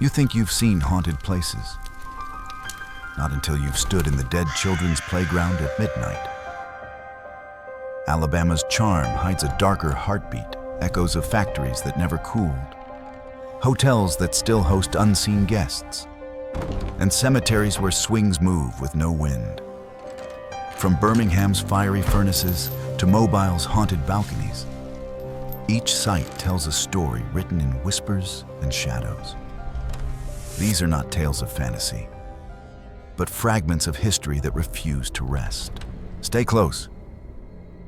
You think you've seen haunted places. Not until you've stood in the dead children's playground at midnight. Alabama's charm hides a darker heartbeat, echoes of factories that never cooled, hotels that still host unseen guests, and cemeteries where swings move with no wind. From Birmingham's fiery furnaces to Mobile's haunted balconies, each site tells a story written in whispers and shadows. These are not tales of fantasy, but fragments of history that refuse to rest. Stay close.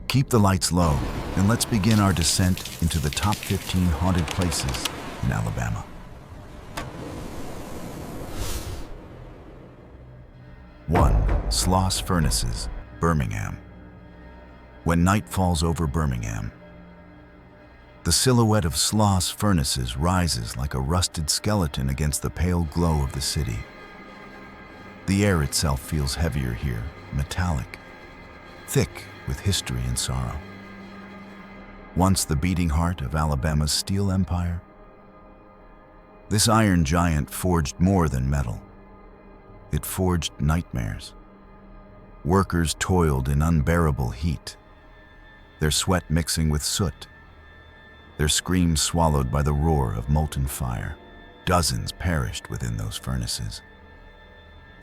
Keep the lights low, and let's begin our descent into the top 15 haunted places in Alabama. 1. Sloss Furnaces, Birmingham. When night falls over Birmingham, the silhouette of Sloss Furnaces rises like a rusted skeleton against the pale glow of the city. The air itself feels heavier here, metallic, thick with history and sorrow. Once the beating heart of Alabama's steel empire, this iron giant forged more than metal. It forged nightmares. Workers toiled in unbearable heat, their sweat mixing with soot, their screams swallowed by the roar of molten fire. Dozens perished within those furnaces,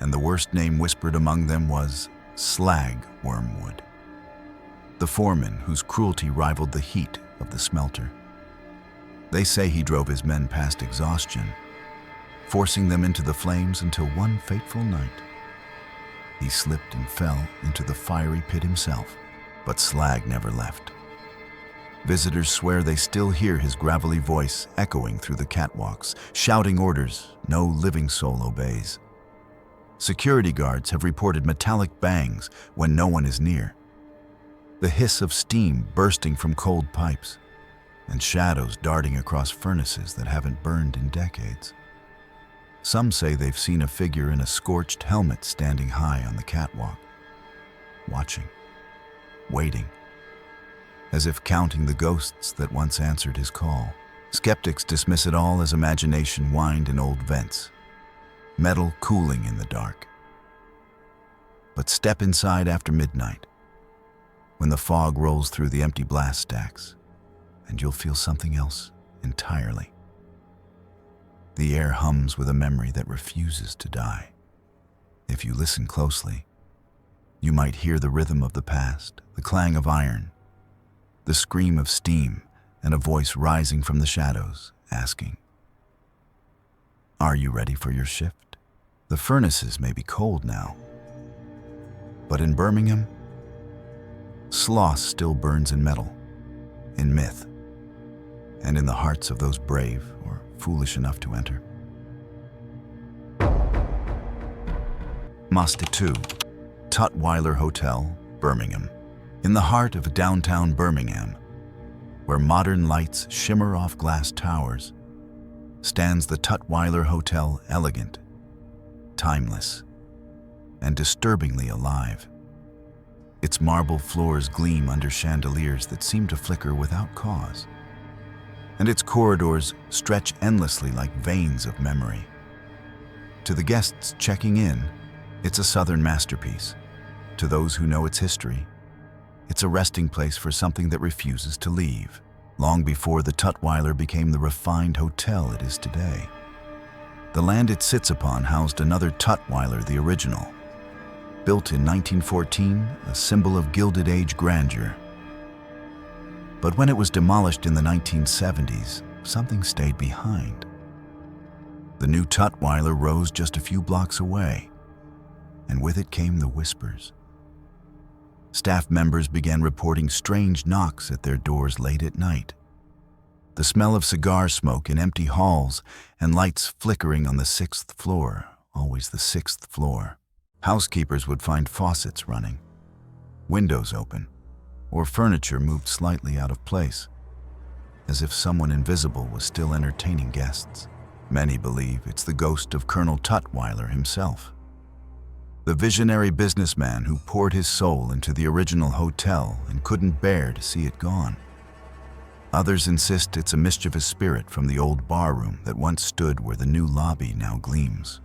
and the worst name whispered among them was Slag Wormwood, the foreman whose cruelty rivaled the heat of the smelter. They say he drove his men past exhaustion, forcing them into the flames until one fateful night, he slipped and fell into the fiery pit himself. But Slag never left. Visitors swear they still hear his gravelly voice echoing through the catwalks, shouting orders no living soul obeys. Security guards have reported metallic bangs when no one is near, the hiss of steam bursting from cold pipes, and shadows darting across furnaces that haven't burned in decades. Some say they've seen a figure in a scorched helmet standing high on the catwalk, watching, waiting, as if counting the ghosts that once answered his call. Skeptics dismiss it all as imagination whined in old vents, metal cooling in the dark. But step inside after midnight, when the fog rolls through the empty blast stacks, and you'll feel something else entirely. The air hums with a memory that refuses to die. If you listen closely, you might hear the rhythm of the past, the clang of iron, the scream of steam, and a voice rising from the shadows, asking, "Are you ready for your shift?" The furnaces may be cold now, but in Birmingham, Sloss still burns in metal, in myth, and in the hearts of those brave or foolish enough to enter. Masta 2, Tutwiler Hotel, Birmingham. In the heart of downtown Birmingham, where modern lights shimmer off glass towers, stands the Tutwiler Hotel, elegant, timeless, and disturbingly alive. Its marble floors gleam under chandeliers that seem to flicker without cause, and its corridors stretch endlessly like veins of memory. To the guests checking in, it's a southern masterpiece. To those who know its history, it's a resting place for something that refuses to leave. Long before the Tutwiler became the refined hotel it is today, the land it sits upon housed another Tutwiler, the original. Built in 1914, a symbol of Gilded Age grandeur. But when it was demolished in the 1970s, something stayed behind. The new Tutwiler rose just a few blocks away, and with it came the whispers. Staff members began reporting strange knocks at their doors late at night. The smell of cigar smoke in empty halls and lights flickering on the 6th floor, always the 6th floor. Housekeepers would find faucets running, windows open, or furniture moved slightly out of place, as if someone invisible was still entertaining guests. Many believe it's the ghost of Colonel Tutwiler himself, the visionary businessman who poured his soul into the original hotel and couldn't bear to see it gone. Others insist it's a mischievous spirit from the old barroom that once stood where the new lobby now gleams.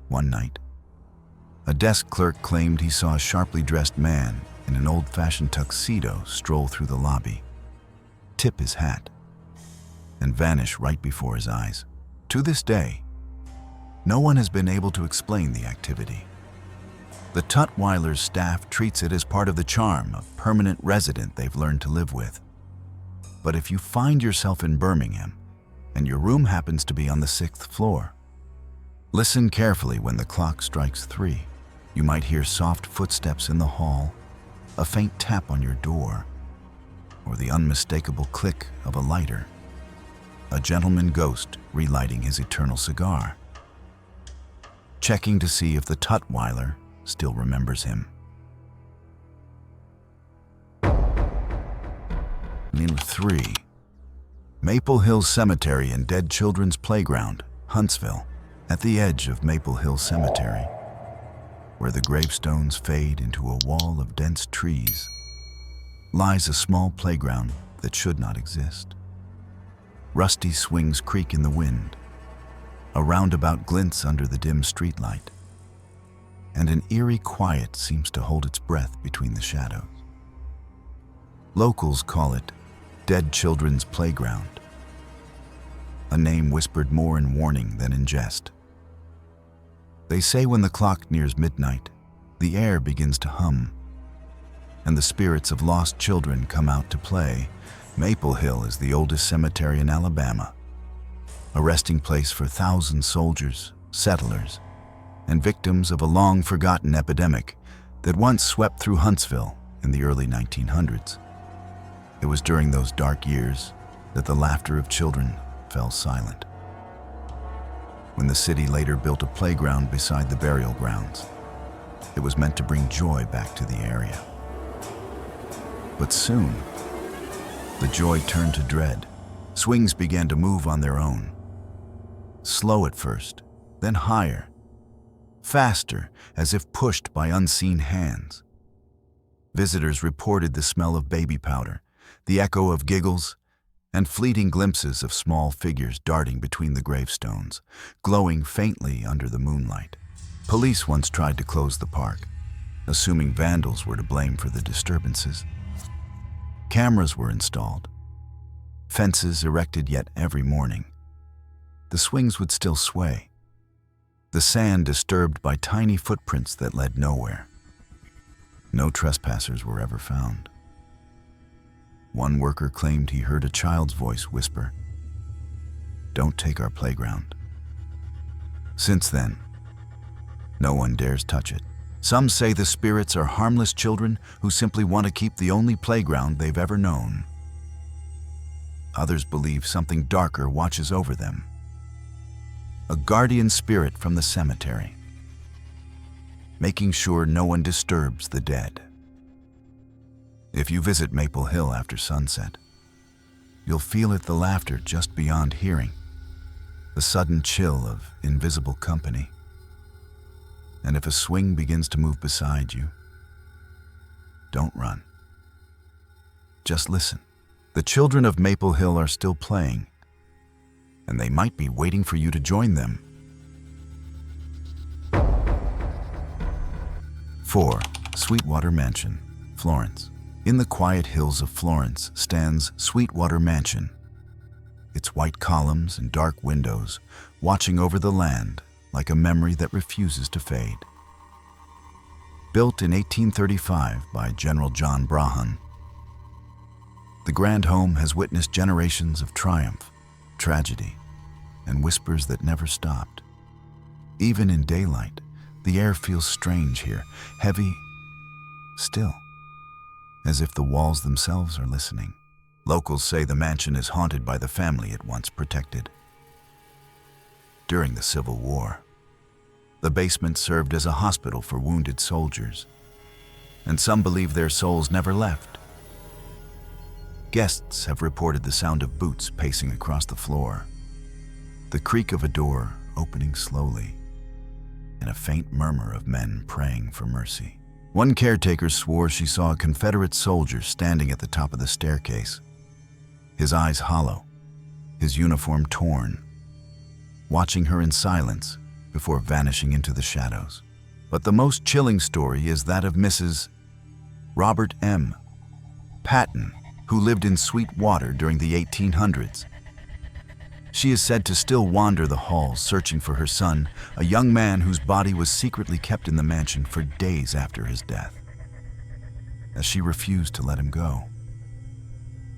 One night, a desk clerk claimed he saw a sharply dressed man in an old-fashioned tuxedo stroll through the lobby, tip his hat, and vanish right before his eyes. To this day, no one has been able to explain the activity. The Tutwiler's staff treats it as part of the charm, a permanent resident they've learned to live with. But if you find yourself in Birmingham and your room happens to be on the 6th floor, listen carefully when the clock strikes 3. You might hear soft footsteps in the hall, a faint tap on your door, or the unmistakable click of a lighter. A gentleman ghost relighting his eternal cigar, checking to see if the Tutwiler still remembers him. Number 3. Maple Hill Cemetery and Dead Children's Playground, Huntsville. At the edge of Maple Hill Cemetery, where the gravestones fade into a wall of dense trees, lies a small playground that should not exist. Rusty swings creak in the wind, a roundabout glints under the dim streetlight, and an eerie quiet seems to hold its breath between the shadows. Locals call it Dead Children's Playground, a name whispered more in warning than in jest. They say when the clock nears midnight, the air begins to hum, and the spirits of lost children come out to play. Maple Hill is the oldest cemetery in Alabama, a resting place for thousands of soldiers, settlers, and victims of a long-forgotten epidemic that once swept through Huntsville in the early 1900s. It was during those dark years that the laughter of children fell silent. When the city later built a playground beside the burial grounds, it was meant to bring joy back to the area. But soon, the joy turned to dread. Swings began to move on their own. Slow at first, then higher, faster, as if pushed by unseen hands. Visitors reported the smell of baby powder, the echo of giggles, and fleeting glimpses of small figures darting between the gravestones, glowing faintly under the moonlight. Police once tried to close the park, assuming vandals were to blame for the disturbances. Cameras were installed, fences erected, yet every morning the swings would still sway, the sand disturbed by tiny footprints that led nowhere. No trespassers were ever found. One worker claimed he heard a child's voice whisper, "Don't take our playground." Since then, no one dares touch it. Some say the spirits are harmless children who simply want to keep the only playground they've ever known. Others believe something darker watches over them, a guardian spirit from the cemetery, making sure no one disturbs the dead. If you visit Maple Hill after sunset, you'll feel it, the laughter just beyond hearing, the sudden chill of invisible company. And if a swing begins to move beside you, don't run. Just listen. The children of Maple Hill are still playing, and they might be waiting for you to join them. 4. Sweetwater Mansion, Florence. In the quiet hills of Florence stands Sweetwater Mansion, its white columns and dark windows watching over the land like a memory that refuses to fade. Built in 1835 by General John Brahan, the grand home has witnessed generations of triumph, tragedy, and whispers that never stopped. Even in daylight, the air feels strange here, heavy, still, as if the walls themselves are listening. Locals say the mansion is haunted by the family it once protected. During the Civil War, the basement served as a hospital for wounded soldiers, and some believe their souls never left. Guests have reported the sound of boots pacing across the floor, the creak of a door opening slowly, and a faint murmur of men praying for mercy. One caretaker swore she saw a Confederate soldier standing at the top of the staircase, his eyes hollow, his uniform torn, watching her in silence before vanishing into the shadows. But the most chilling story is that of Mrs. Robert M. Patton, who lived in Sweetwater during the 1800s. She is said to still wander the halls searching for her son, a young man whose body was secretly kept in the mansion for days after his death, as she refused to let him go.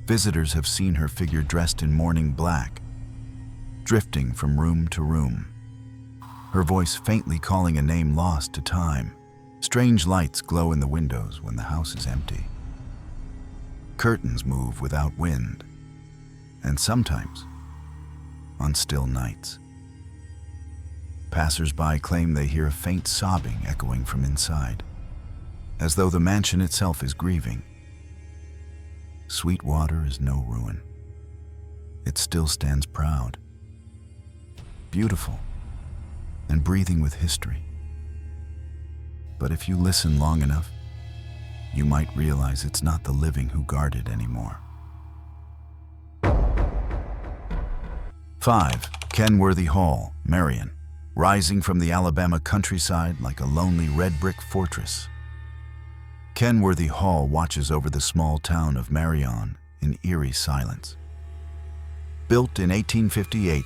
Visitors have seen her figure dressed in mourning black, drifting from room to room, her voice faintly calling a name lost to time. Strange lights glow in the windows when the house is empty. Curtains move without wind, and sometimes, on still nights, passers-by claim they hear a faint sobbing echoing from inside, as though the mansion itself is grieving. Sweetwater is no ruin. It still stands proud, beautiful, and breathing with history. But if you listen long enough, you might realize it's not the living who guard it anymore. 5. Kenworthy Hall, Marion, rising from the Alabama countryside like a lonely red brick fortress. Kenworthy Hall watches over the small town of Marion in eerie silence. Built in 1858,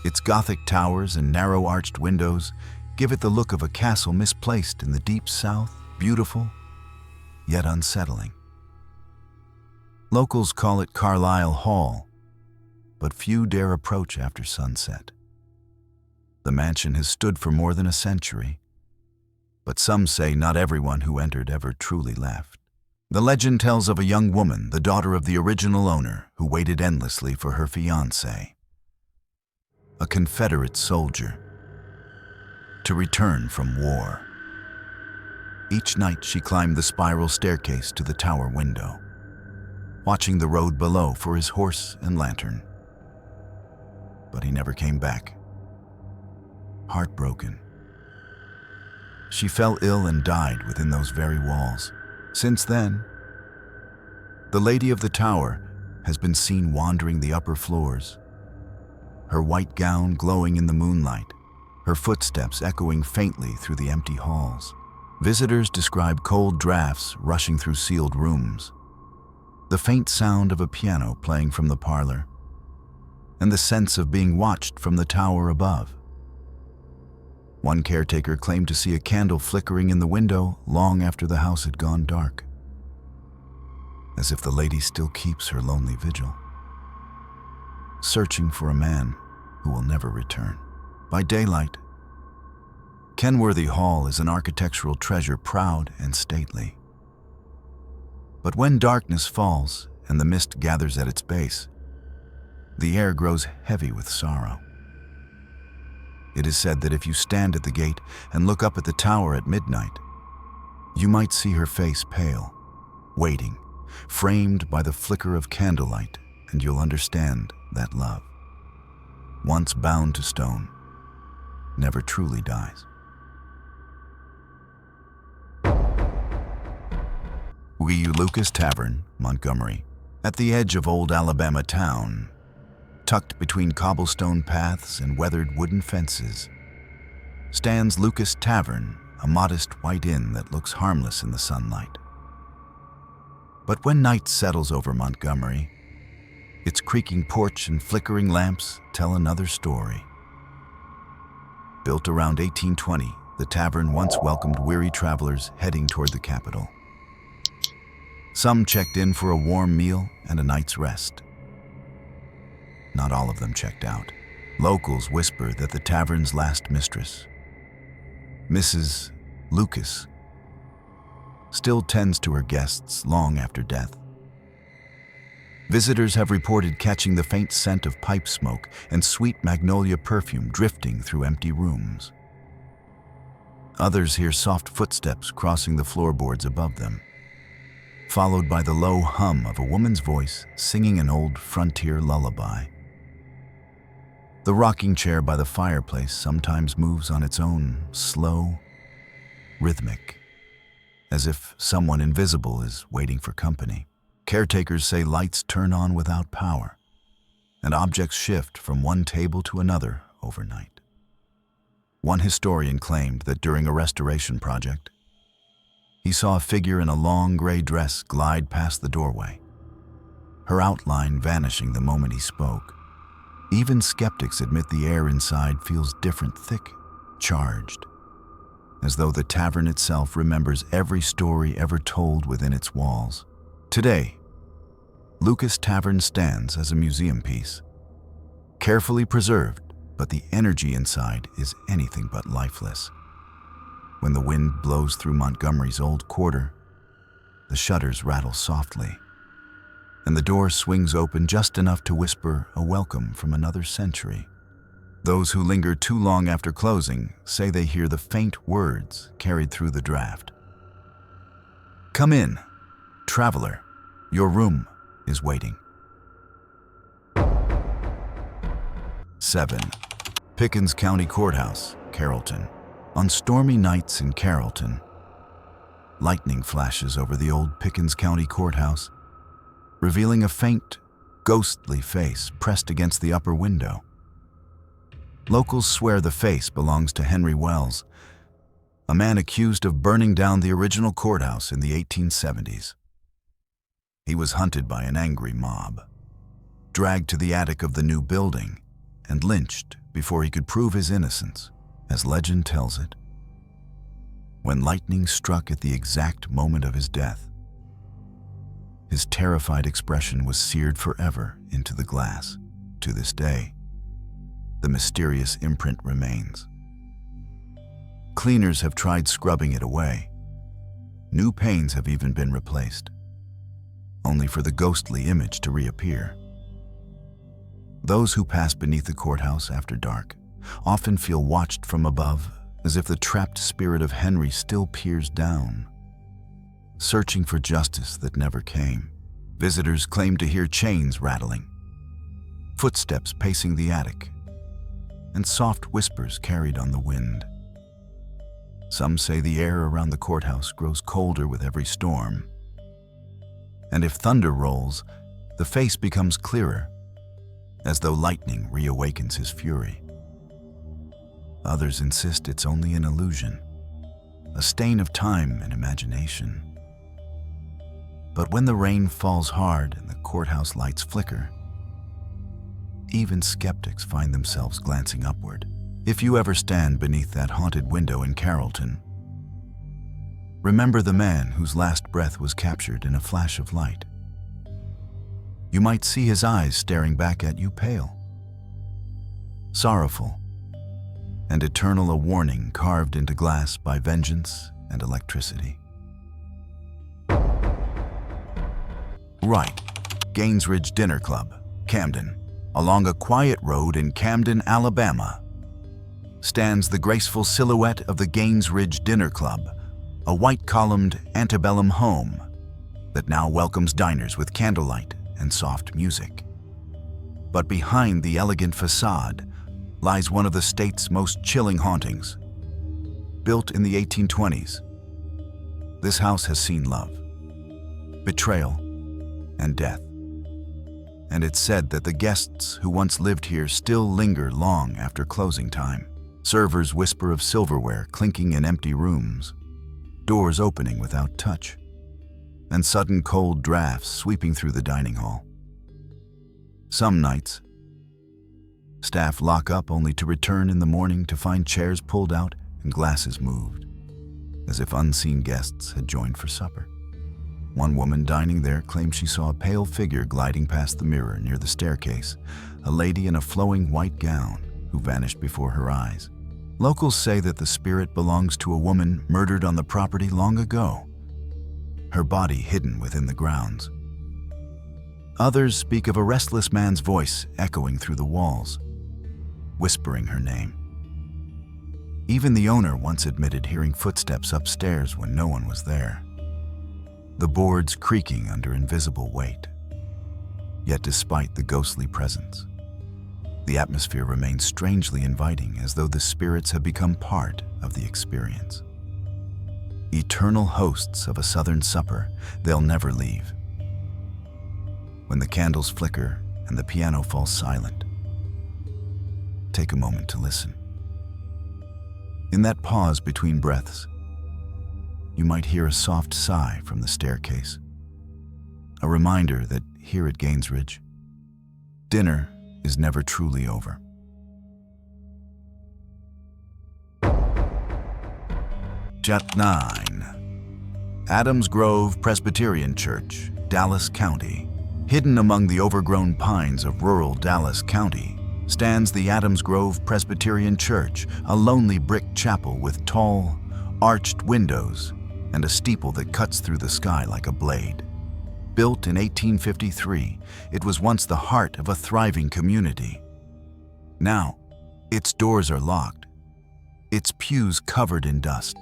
its Gothic towers and narrow arched windows give it the look of a castle misplaced in the deep south, beautiful, yet unsettling. Locals call it Carlisle Hall, but few dare approach after sunset. The mansion has stood for more than a century, but some say not everyone who entered ever truly left. The legend tells of a young woman, the daughter of the original owner, who waited endlessly for her fiancé, a Confederate soldier, to return from war. Each night she climbed the spiral staircase to the tower window, watching the road below for his horse and lantern. But he never came back. Heartbroken, she fell ill and died within those very walls. Since then, the lady of the tower has been seen wandering the upper floors, her white gown glowing in the moonlight, her footsteps echoing faintly through the empty halls. Visitors describe cold drafts rushing through sealed rooms, the faint sound of a piano playing from the parlor, and the sense of being watched from the tower above. One caretaker claimed to see a candle flickering in the window long after the house had gone dark, as if the lady still keeps her lonely vigil, searching for a man who will never return. By daylight, Kenworthy Hall is an architectural treasure, proud and stately. But when darkness falls and the mist gathers at its base, the air grows heavy with sorrow. It is said that if you stand at the gate and look up at the tower at midnight, you might see her face pale, waiting, framed by the flicker of candlelight, and you'll understand that love, once bound to stone, never truly dies. Lucas Tavern, Montgomery. At the edge of old Alabama town, tucked between cobblestone paths and weathered wooden fences, stands Lucas Tavern, a modest white inn that looks harmless in the sunlight. But when night settles over Montgomery, its creaking porch and flickering lamps tell another story. Built around 1820, the tavern once welcomed weary travelers heading toward the capital. Some checked in for a warm meal and a night's rest. Not all of them checked out. Locals whisper that the tavern's last mistress, Mrs. Lucas, still tends to her guests long after death. Visitors have reported catching the faint scent of pipe smoke and sweet magnolia perfume drifting through empty rooms. Others hear soft footsteps crossing the floorboards above them, followed by the low hum of a woman's voice singing an old frontier lullaby. The rocking chair by the fireplace sometimes moves on its own, slow, rhythmic, as if someone invisible is waiting for company. Caretakers say lights turn on without power, and objects shift from one table to another overnight. One historian claimed that during a restoration project, he saw a figure in a long gray dress glide past the doorway, her outline vanishing the moment he spoke. Even skeptics admit the air inside feels different, thick, charged, as though the tavern itself remembers every story ever told within its walls. Today, Lucas Tavern stands as a museum piece, carefully preserved, but the energy inside is anything but lifeless. When the wind blows through Montgomery's old quarter, the shutters rattle softly, and the door swings open just enough to whisper a welcome from another century. Those who linger too long after closing say they hear the faint words carried through the draft. "Come in, traveler. Your room is waiting." 7. Pickens County Courthouse, Carrollton. On stormy nights in Carrollton, lightning flashes over the old Pickens County Courthouse, revealing a faint, ghostly face pressed against the upper window. Locals swear the face belongs to Henry Wells, a man accused of burning down the original courthouse in the 1870s. He was hunted by an angry mob, dragged to the attic of the new building, and lynched before he could prove his innocence, as legend tells it. When lightning struck at the exact moment of his death, his terrified expression was seared forever into the glass. To this day, the mysterious imprint remains. Cleaners have tried scrubbing it away. New panes have even been replaced, only for the ghostly image to reappear. Those who pass beneath the courthouse after dark often feel watched from above, as if the trapped spirit of Henry still peers down, searching for justice that never came. Visitors claim to hear chains rattling, footsteps pacing the attic, and soft whispers carried on the wind. Some say the air around the courthouse grows colder with every storm, and if thunder rolls, the face becomes clearer, as though lightning reawakens his fury. Others insist it's only an illusion, a stain of time and imagination. But when the rain falls hard and the courthouse lights flicker, even skeptics find themselves glancing upward. If you ever stand beneath that haunted window in Carrollton, remember the man whose last breath was captured in a flash of light. You might see his eyes staring back at you, pale, sorrowful, and eternal, a warning carved into glass by vengeance and electricity. Right, Gainesridge Dinner Club, Camden. Along a quiet road in Camden, Alabama, stands the graceful silhouette of the Gainesridge Dinner Club, a white-columned antebellum home that now welcomes diners with candlelight and soft music. But behind the elegant facade lies one of the state's most chilling hauntings. Built in the 1820s, this house has seen love, betrayal, and death. And it's said that the guests who once lived here still linger long after closing time. Servers whisper of silverware clinking in empty rooms, doors opening without touch, and sudden cold drafts sweeping through the dining hall. Some nights, staff lock up only to return in the morning to find chairs pulled out and glasses moved, as if unseen guests had joined for supper. One woman dining there claimed she saw a pale figure gliding past the mirror near the staircase, a lady in a flowing white gown who vanished before her eyes. Locals say that the spirit belongs to a woman murdered on the property long ago, her body hidden within the grounds. Others speak of a restless man's voice echoing through the walls, whispering her name. Even the owner once admitted hearing footsteps upstairs when no one was there, the boards creaking under invisible weight. Yet despite the ghostly presence, the atmosphere remains strangely inviting, as though the spirits have become part of the experience. Eternal hosts of a southern supper, they'll never leave. When the candles flicker and the piano falls silent. Take a moment to listen. In that pause between breaths, you might hear a soft sigh from the staircase, a reminder that here at Gainsridge, dinner is never truly over. Chapter 9. Adams Grove Presbyterian Church, Dallas County. Hidden among the overgrown pines of rural Dallas County stands the Adams Grove Presbyterian Church, a lonely brick chapel with tall, arched windows and a steeple that cuts through the sky like a blade. Built in 1853, it was once the heart of a thriving community. Now, its doors are locked, its pews covered in dust,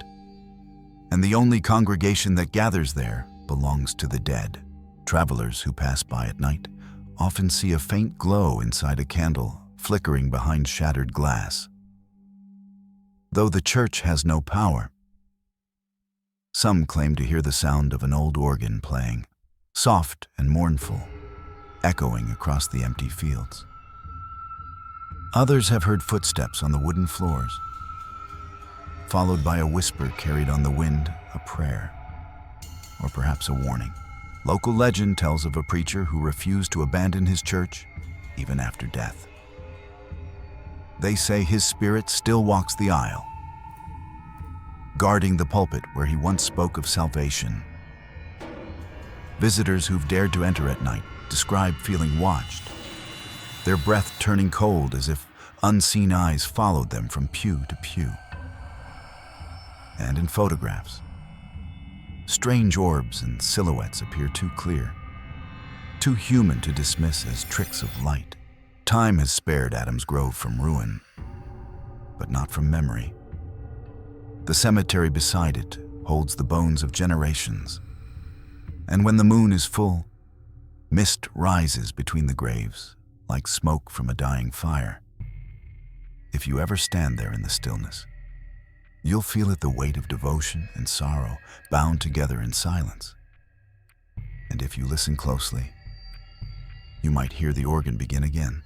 and the only congregation that gathers there belongs to the dead. Travelers who pass by at night often see a faint glow inside a candle flickering behind shattered glass. Though the church has no power, some claim to hear the sound of an old organ playing, soft and mournful, echoing across the empty fields. Others have heard footsteps on the wooden floors, followed by a whisper carried on the wind, a prayer, or perhaps a warning. Local legend tells of a preacher who refused to abandon his church even after death. They say his spirit still walks the aisle, guarding the pulpit where he once spoke of salvation. Visitors who've dared to enter at night describe feeling watched, their breath turning cold as if unseen eyes followed them from pew to pew. And in photographs, strange orbs and silhouettes appear too clear, too human to dismiss as tricks of light. Time has spared Adams Grove from ruin, but not from memory. The cemetery beside it holds the bones of generations, and when the moon is full, mist rises between the graves like smoke from a dying fire. If you ever stand there in the stillness, you'll feel it, the weight of devotion and sorrow bound together in silence. And if you listen closely, you might hear the organ begin again,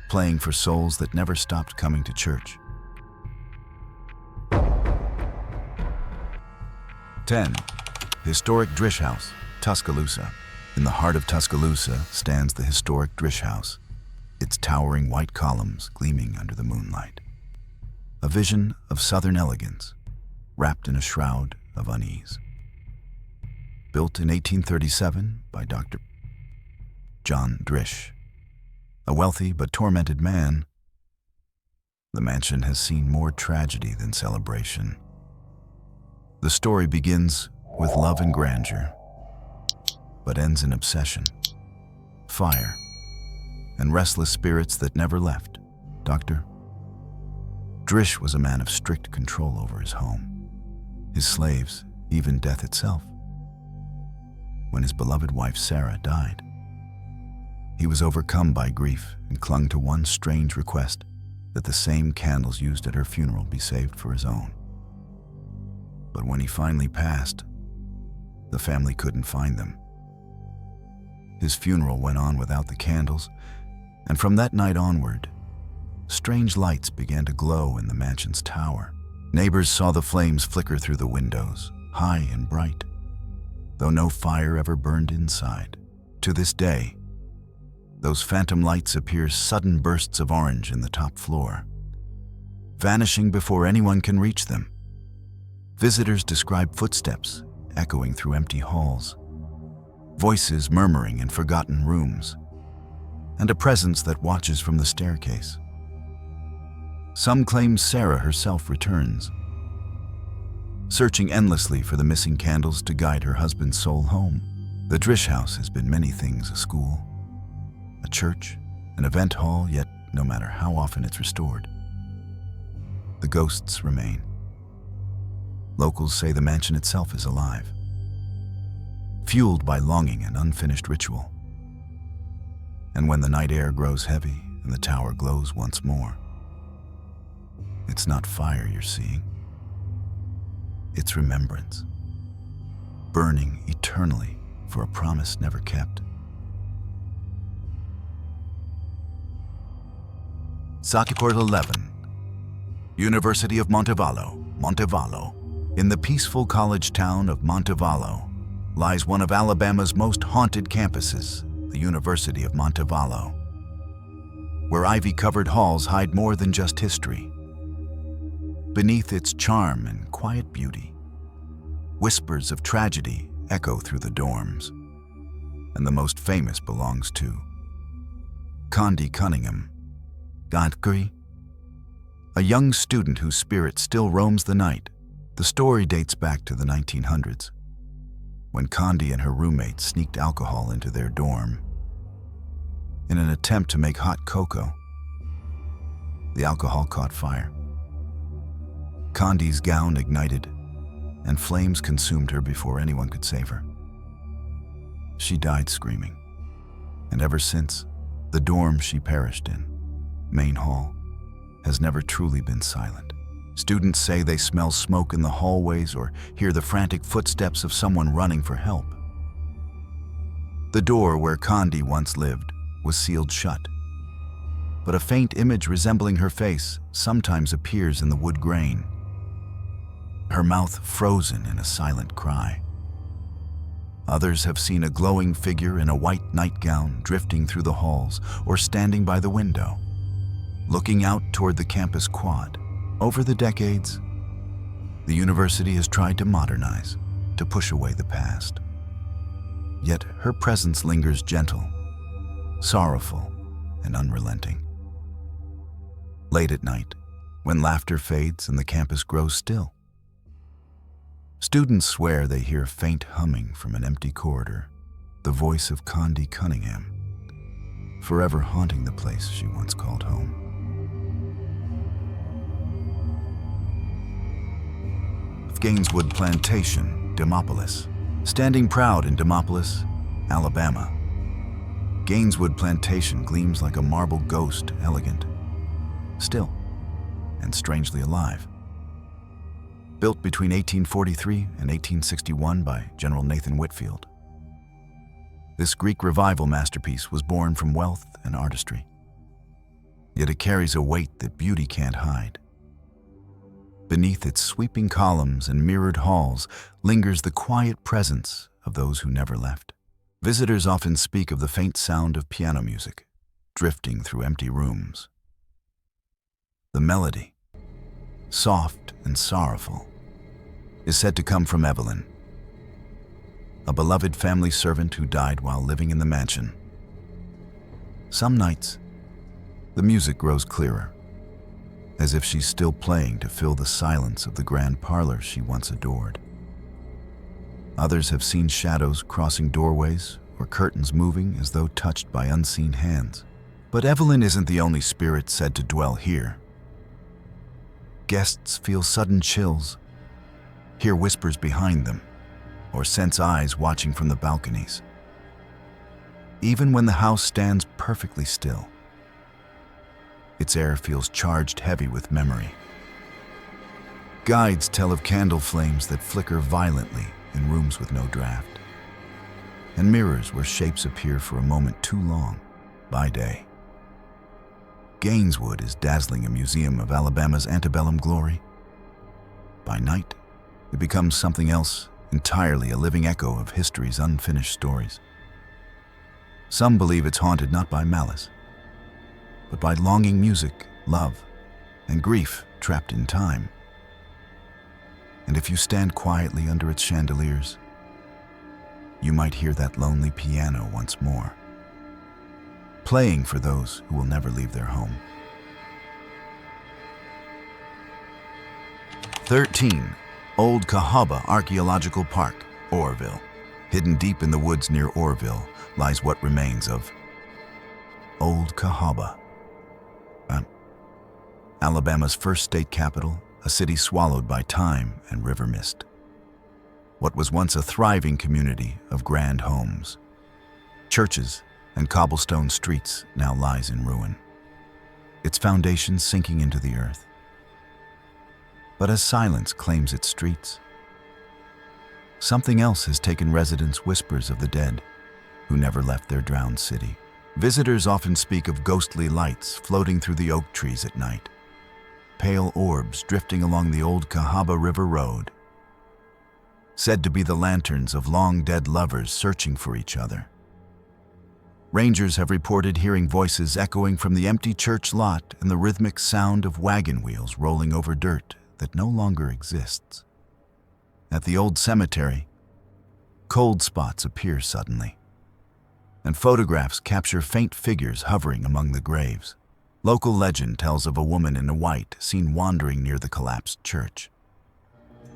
playing for souls that never stopped coming to church. 10. Historic Drish House, Tuscaloosa. In the heart of Tuscaloosa stands the historic Drish House, its towering white columns gleaming under the moonlight. A vision of southern elegance, wrapped in a shroud of unease. Built in 1837 by Dr. John Drish, a wealthy but tormented man, the mansion has seen more tragedy than celebration. The story begins with love and grandeur, but ends in obsession, fire, and restless spirits that never left. Dr. Drish was a man of strict control over his home, his slaves, even death itself. When his beloved wife Sarah died, he was overcome by grief and clung to one strange request, that the same candles used at her funeral be saved for his own. But when he finally passed, the family couldn't find them. His funeral went on without the candles, and from that night onward, strange lights began to glow in the mansion's tower. Neighbors saw the flames flicker through the windows, high and bright, though no fire ever burned inside. To this day, those phantom lights appear sudden bursts of orange in the top floor, vanishing before anyone can reach them. Visitors describe footsteps echoing through empty halls, voices murmuring in forgotten rooms, and a presence that watches from the staircase. Some claim Sarah herself returns, searching endlessly for the missing candles to guide her husband's soul home. The Drish House has been many things: a school, a church, an event hall, yet no matter how often it's restored, the ghosts remain. Locals say the mansion itself is alive, fueled by longing and unfinished ritual. And when the night air grows heavy and the tower glows once more, it's not fire you're seeing, it's remembrance, burning eternally for a promise never kept. Sakiport 11. University of Montevallo. In the peaceful college town of Montevallo lies one of Alabama's most haunted campuses, the University of Montevallo, where ivy-covered halls hide more than just history. Beneath its charm and quiet beauty, whispers of tragedy echo through the dorms, and the most famous belongs to Condi Cunningham, Gantgri, a young student whose spirit still roams the night. The story dates back to the 1900s, when Condi and her roommate sneaked alcohol into their dorm. In an attempt to make hot cocoa, the alcohol caught fire. Condi's gown ignited, and flames consumed her before anyone could save her. She died screaming, and ever since, the dorm she perished in, Main Hall, has never truly been silent. Students say they smell smoke in the hallways or hear the frantic footsteps of someone running for help. The door where Condi once lived was sealed shut, but a faint image resembling her face sometimes appears in the wood grain, her mouth frozen in a silent cry. Others have seen a glowing figure in a white nightgown drifting through the halls or standing by the window, looking out toward the campus quad. Over the decades, the university has tried to modernize, to push away the past. Yet her presence lingers gentle, sorrowful, and unrelenting. Late at night, when laughter fades and the campus grows still, students swear they hear faint humming from an empty corridor, the voice of Condi Cunningham, forever haunting the place she once called home. Gaineswood Plantation, Demopolis. Standing proud in Demopolis, Alabama, Gaineswood Plantation gleams like a marble ghost, elegant, still, and strangely alive. Built between 1843 and 1861 by General Nathan Whitfield, this Greek revival masterpiece was born from wealth and artistry. Yet it carries a weight that beauty can't hide. Beneath its sweeping columns and mirrored halls lingers the quiet presence of those who never left. Visitors often speak of the faint sound of piano music drifting through empty rooms. The melody, soft and sorrowful, is said to come from Evelyn, a beloved family servant who died while living in the mansion. Some nights, the music grows clearer, as if she's still playing to fill the silence of the grand parlor she once adored. Others have seen shadows crossing doorways or curtains moving as though touched by unseen hands. But Evelyn isn't the only spirit said to dwell here. Guests feel sudden chills, hear whispers behind them, or sense eyes watching from the balconies. Even when the house stands perfectly still, its air feels charged heavy with memory. Guides tell of candle flames that flicker violently in rooms with no draft, and mirrors where shapes appear for a moment too long by day. Gaineswood is dazzling a museum of Alabama's antebellum glory. By night, it becomes something else entirely, a living echo of history's unfinished stories. Some believe it's haunted not by malice, but by longing music, love, and grief trapped in time. And if you stand quietly under its chandeliers, you might hear that lonely piano once more, playing for those who will never leave their home. 13. Old Cahaba Archaeological Park, Oroville. Hidden deep in the woods near Oroville lies what remains of Old Cahaba, Alabama's first state capital, a city swallowed by time and river mist. What was once a thriving community of grand homes, churches, and cobblestone streets now lies in ruin, its foundations sinking into the earth. But as silence claims its streets, something else has taken residence, whispers of the dead who never left their drowned city. Visitors often speak of ghostly lights floating through the oak trees at night, pale orbs drifting along the old Cahaba River Road, said to be the lanterns of long-dead lovers searching for each other. Rangers have reported hearing voices echoing from the empty church lot and the rhythmic sound of wagon wheels rolling over dirt that no longer exists. At the old cemetery, cold spots appear suddenly, and photographs capture faint figures hovering among the graves. Local legend tells of a woman in white seen wandering near the collapsed church,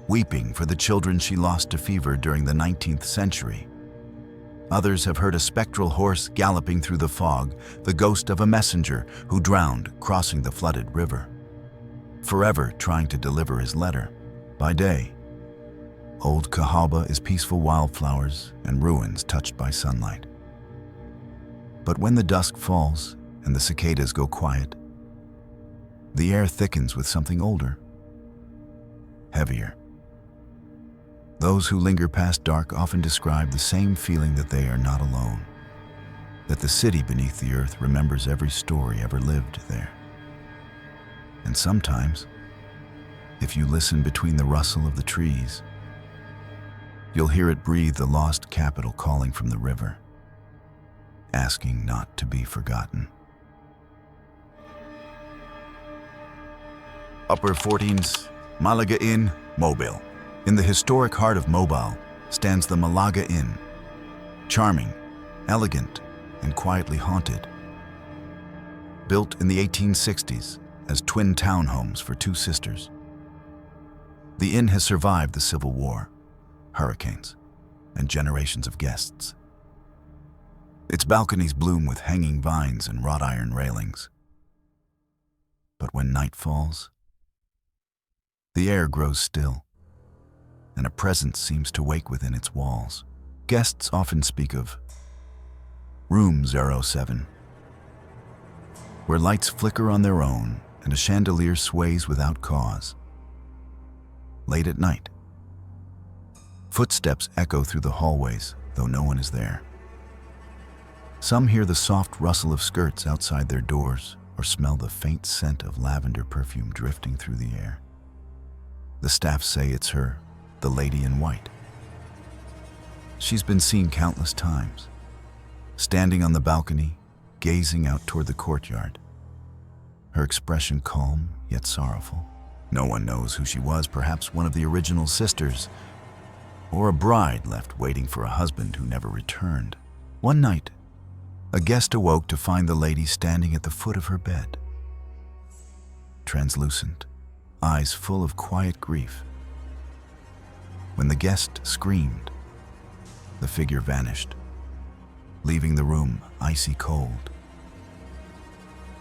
weeping for the children she lost to fever during the 19th century. Others have heard a spectral horse galloping through the fog, the ghost of a messenger who drowned crossing the flooded river, forever trying to deliver his letter. By day, old Cahaba is peaceful wildflowers and ruins touched by sunlight. But when the dusk falls and the cicadas go quiet, the air thickens with something older, heavier. Those who linger past dark often describe the same feeling that they are not alone, that the city beneath the earth remembers every story ever lived there. And sometimes, if you listen between the rustle of the trees, you'll hear it breathe the lost capital calling from the river, asking not to be forgotten. Upper 14's Malaga Inn, Mobile. In the historic heart of Mobile stands the Malaga Inn, charming, elegant, and quietly haunted. Built in the 1860s as twin townhomes for two sisters, the inn has survived the Civil War, hurricanes, and generations of guests. Its balconies bloom with hanging vines and wrought iron railings. But when night falls, the air grows still, and a presence seems to wake within its walls. Guests often speak of Room 07, where lights flicker on their own and a chandelier sways without cause. Late at night, footsteps echo through the hallways, though no one is there. Some hear the soft rustle of skirts outside their doors or smell the faint scent of lavender perfume drifting through the air. The staff say it's her, the lady in white. She's been seen countless times, standing on the balcony, gazing out toward the courtyard, her expression calm yet sorrowful. No one knows who she was, perhaps one of the original sisters, or a bride left waiting for a husband who never returned. One night, a guest awoke to find the lady standing at the foot of her bed, translucent, eyes full of quiet grief. When the guest screamed, the figure vanished, leaving the room icy cold.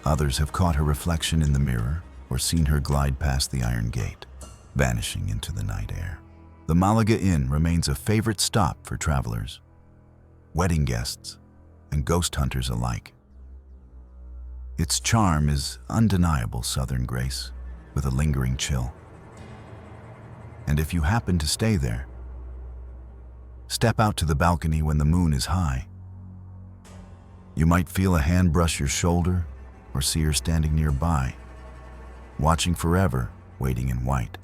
Others have caught her reflection in the mirror or seen her glide past the iron gate, vanishing into the night air. The Malaga Inn remains a favorite stop for travelers, wedding guests, and ghost hunters alike. Its charm is undeniable Southern grace, with a lingering chill. And if you happen to stay there, step out to the balcony when the moon is high. You might feel a hand brush your shoulder or see her standing nearby, watching forever, waiting in white.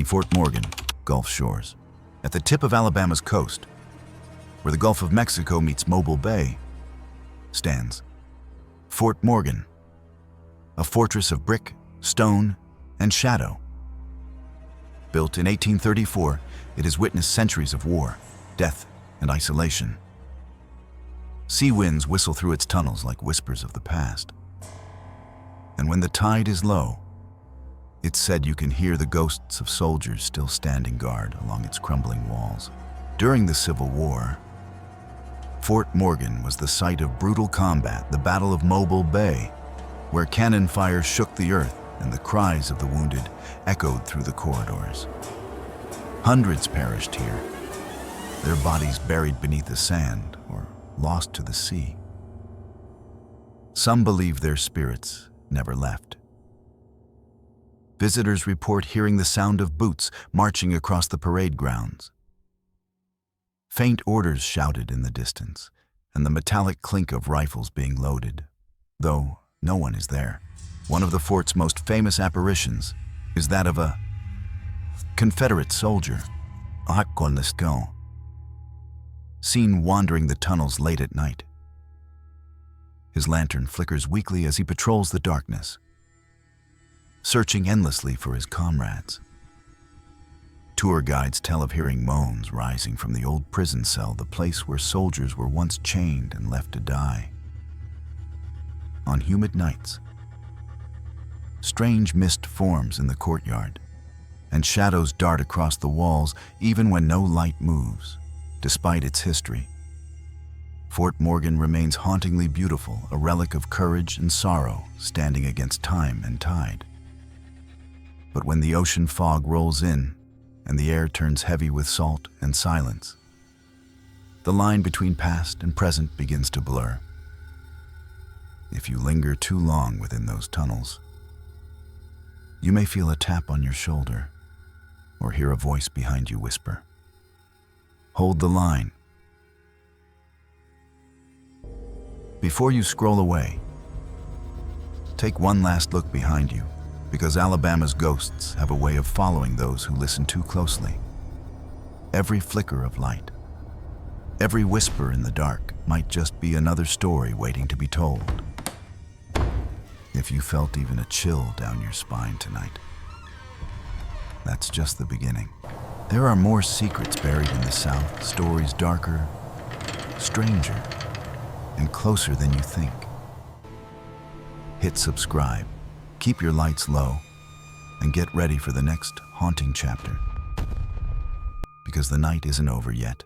Fort Morgan, Gulf Shores. At the tip of Alabama's coast, where the Gulf of Mexico meets Mobile Bay, stands Fort Morgan, a fortress of brick, stone, and shadow. Built in 1834, it has witnessed centuries of war, death, and isolation. Sea winds whistle through its tunnels like whispers of the past. And when the tide is low, it's said you can hear the ghosts of soldiers still standing guard along its crumbling walls. During the Civil War, Fort Morgan was the site of brutal combat, the Battle of Mobile Bay, where cannon fire shook the earth and the cries of the wounded echoed through the corridors. Hundreds perished here, their bodies buried beneath the sand or lost to the sea. Some believe their spirits never left. Visitors report hearing the sound of boots marching across the parade grounds, Faint orders shouted in the distance, and the metallic clink of rifles being loaded, though no one is there. One of the fort's most famous apparitions is that of a Confederate soldier, seen wandering the tunnels late at night. His lantern flickers weakly as he patrols the darkness, searching endlessly for his comrades. Tour guides tell of hearing moans rising from the old prison cell, the place where soldiers were once chained and left to die. On humid nights, strange mist forms in the courtyard, and shadows dart across the walls even when no light moves. Despite its history, Fort Morgan remains hauntingly beautiful, a relic of courage and sorrow standing against time and tide. But when the ocean fog rolls in and the air turns heavy with salt and silence, the line between past and present begins to blur. If you linger too long within those tunnels, you may feel a tap on your shoulder or hear a voice behind you whisper, "Hold the line." Before you scroll away, take one last look behind you, because Alabama's ghosts have a way of following those who listen too closely. Every flicker of light, every whisper in the dark might just be another story waiting to be told. If you felt even a chill down your spine tonight, that's just the beginning. There are more secrets buried in the South, stories darker, stranger, and closer than you think. Hit subscribe, keep your lights low, and get ready for the next haunting chapter, because the night isn't over yet.